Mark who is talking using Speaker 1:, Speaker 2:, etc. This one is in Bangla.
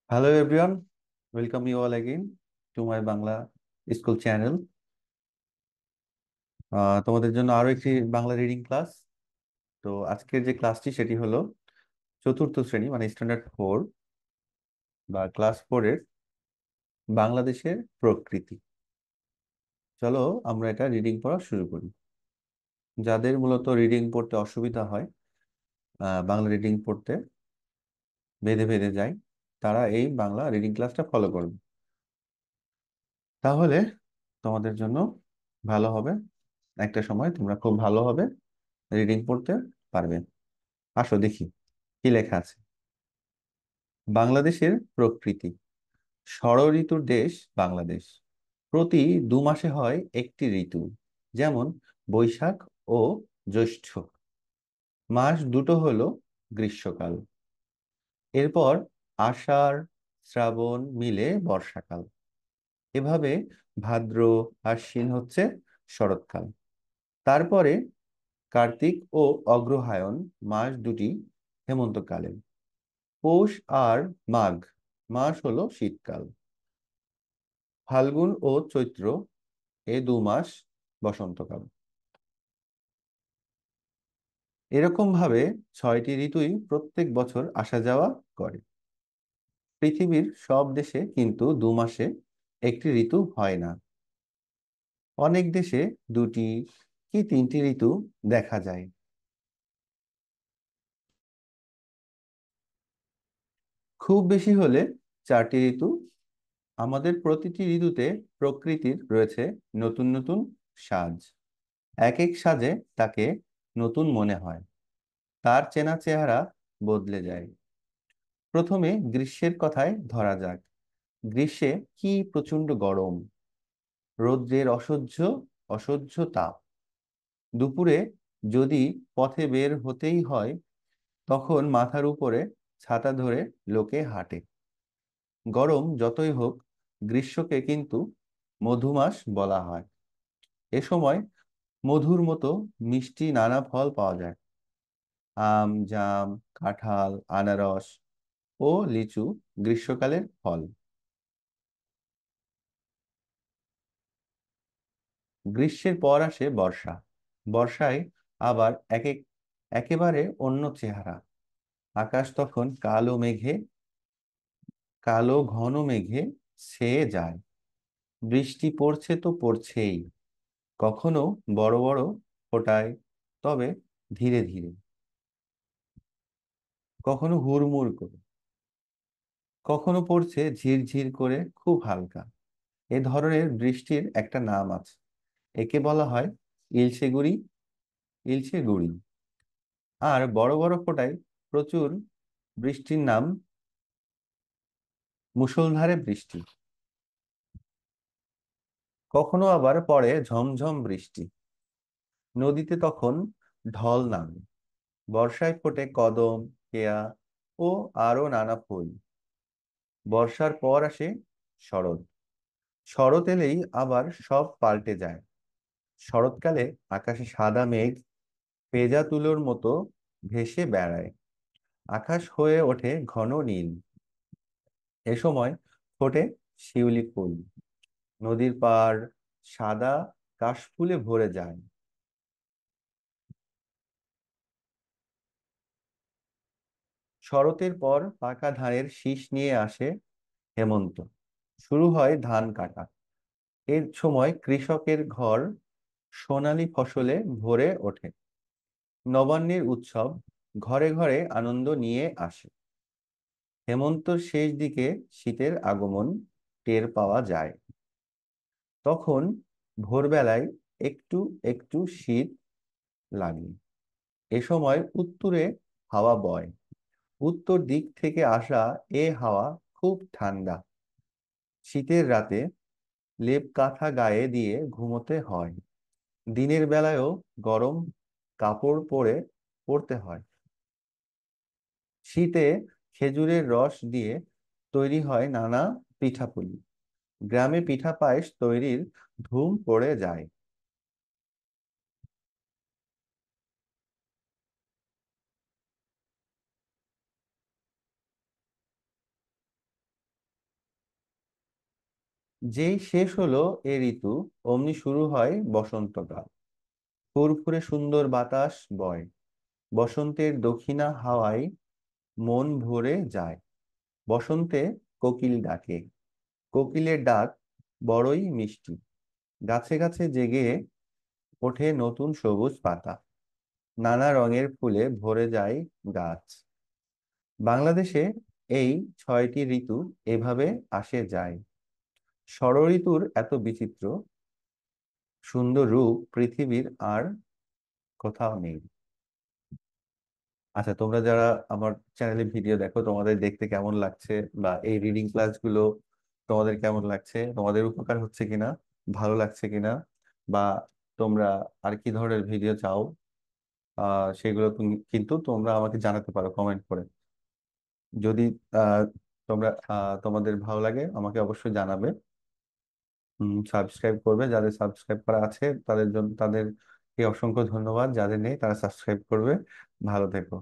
Speaker 1: Hello everyone, welcome you all again to my Bangla School channel. তোমাদের জন্য আরো একটি বাংলা রিডিং ক্লাস। তো আজকের যে ক্লাসটি সেটি হলো চতুর্থ শ্রেণী মানে স্ট্যান্ডার্ড 4 বা ক্লাস 4-এর বাংলাদেশের প্রকৃতি। চলো আমরা এটা রিডিং পড়া শুরু করি। যাদের মূলত রিডিং পড়তে অসুবিধা হয়, বাংলা রিডিং পড়তে বেঁধে বেঁধে যায়, তারা এই বাংলা রিডিং ক্লাসটা ফলো করবে, তাহলে তোমাদের জন্য ভালো হবে। একটা সময় তোমরা খুব ভালোভাবে রিডিং পড়তে পারবে। আসো দেখি কি লেখা আছে। বাংলাদেশের প্রকৃতি। ষড়ঋতুর দেশ বাংলাদেশ। প্রতি 2 মাসে হয় একটি ঋতু, যেমন বৈশাখ ও জ্যৈষ্ঠ। মাস দুটো হলো গ্রীষ্মকাল। এরপর আষাঢ় শ্রাবণ মিলে বর্ষাকাল। এভাবে ভাদ্র আশ্বিন হচ্ছে শরৎকাল। তারপরে কার্তিক ও অগ্রহায়ণ মাস দুটি হেমন্তকালে। পৌষ আর মাঘ মাস হলো শীতকাল। ফাল্গুন ও চৈত্র এ 2 মাস বসন্তকাল। এরকম ভাবে 6টি ঋতুই প্রত্যেক বছর আসা যাওয়া করে। পৃথিবীর সব দেশে কিন্তু 2 মাসে একটি ঋতু হয় না। অনেক দেশে 2টি কি 3টি ঋতু দেখা যায়। খুব বেশি হলে 4টি ঋতু। আমাদের প্রতিটি ঋতুতে প্রকৃতির রয়েছে নতুন নতুন সাজ। এক এক সাজে তাকে নতুন মনে হয়, তার চেনা চেহারা বদলে যায়। প্রথমে গ্রীষ্মের কথায় ধরা যাক। গ্রীষ্মে কি প্রচন্ড গরম, রৌদ্রের অসহ্য অসহ্য তাপ। দুপুরে যদি পথে বের হতেই হয়, তখন মাথার উপরে ছাতা ধরে লোকে হাঁটে। গরম যতই হোক, গ্রীষ্মকে কিন্তু মধুমাস বলা হয়। এ সময় মধুর মতো মিষ্টি নানা ফল পাওয়া যায়। আম, জাম, কাঁঠাল, আনারস ও লিচু গ্রীষ্মকালের ফল। গ্রীষ্মের পর আসে বর্ষা। বর্ষায় আবার একেবারে অন্য চেহারা। আকাশ তখন কালো ঘন মেঘে ছেয়ে যায়। বৃষ্টি পড়ছে তো পড়ছেই, কখনো বড় বড় ফোঁটায়, তবে ধীরে ধীরে, কখনো হুড়মুড় করে, কখনো পড়ছে ঝিরঝির করে খুব হালকা। এ ধরনের বৃষ্টির একটা নাম আছে, একে বলা হয় ইলশে গুড়ি, ইলশে গুড়ি। আর বড় বড় ফোঁটায় প্রচুর বৃষ্টির নাম মুষলধারে বৃষ্টি। কখনো আবার পড়ে ঝমঝম বৃষ্টি। নদীতে তখন ঢল নামে। বর্ষায় ফোটে কদম, কেয়া ও আরো নানা ফুল। বর্ষার পর আসে শরৎ। শরৎ এলেই আবার সব পাল্টে যায়। শরৎকালে আকাশে সাদা মেঘ পেঁজা তুলোর মতো ভেসে বেড়ায়। আকাশ হয়ে ওঠে ঘন নীল। এ সময় ফোটে শিউলি ফুল। নদীর পাড় সাদা কাশফুলে ভরে যায়। শরতের পর পাকা ধানের শীষ নিয়ে আসে হেমন্ত। শুরু হয় ধান কাটা। এর সময় কৃষকের ঘর সোনালী ফসলে ভরে ওঠে। নবান্নের উৎসব ঘরে ঘরে আনন্দ নিয়ে আসে। হেমন্তর শেষ দিকে শীতের আগমন টের পাওয়া যায়। তখন ভোরবেলায় একটু একটু শীত লাগে। এ সময় উত্তুরে হাওয়া বয়। উত্তর দিক থেকে আসা এ হাওয়া খুব ঠান্ডা। শীতের রাতে লেপ কাঁথা গায়ে দিয়ে ঘুমোতে হয়। দিনের বেলায়ও গরম কাপড় পরতে হয়। শীতে খেজুরের রস দিয়ে তৈরি হয় নানা পিঠাপুলি। গ্রামে পিঠা পায়েস তৈরির ধুম পড়ে যায়। যেই শেষ হলো এ ঋতু, অমনি শুরু হয় বসন্তকাল। ফুরফুরে সুন্দর বাতাস বয়, বসন্তের দক্ষিণা হাওয়ায় মন ভরে যায়। বসন্তে কোকিল ডাকে, কোকিলের ডাক বড়ই মিষ্টি। গাছে গাছে জেগে ওঠে নতুন সবুজ পাতা, নানা রঙের ফুলে ভরে যায় গাছ। বাংলাদেশে এই 6টি ঋতু এভাবে আসে যায়। ষড়ঋতুর এত বিচিত্র সুন্দর রূপ পৃথিবীর আর কোথাও নেই। আচ্ছা, তোমরা যারা আমার চ্যানেলে ভিডিও দেখো, তোমাদের দেখতে কেমন লাগছে, বা এই রিডিং ক্লাসগুলো তোমাদের কেমন লাগছে, তোমাদের উপকার হচ্ছে কিনা, ভালো লাগছে কিনা, বা তোমরা আর কি ধরনের ভিডিও চাও, সেগুলো কিন্তু তোমরা আমাকে জানাতে পারো কমেন্ট করে। যদি আহ, তোমরা তোমাদের ভালো লাগে আমাকে অবশ্যই জানাবে। সাবস্ক্রাইব করবে, যাদের সাবস্ক্রাইব করা আছে তাদের জন্য, তাদেরকে অসংখ্য ধন্যবাদ। যাদের নেই তারা সাবস্ক্রাইব করবে। ভালো থেকো।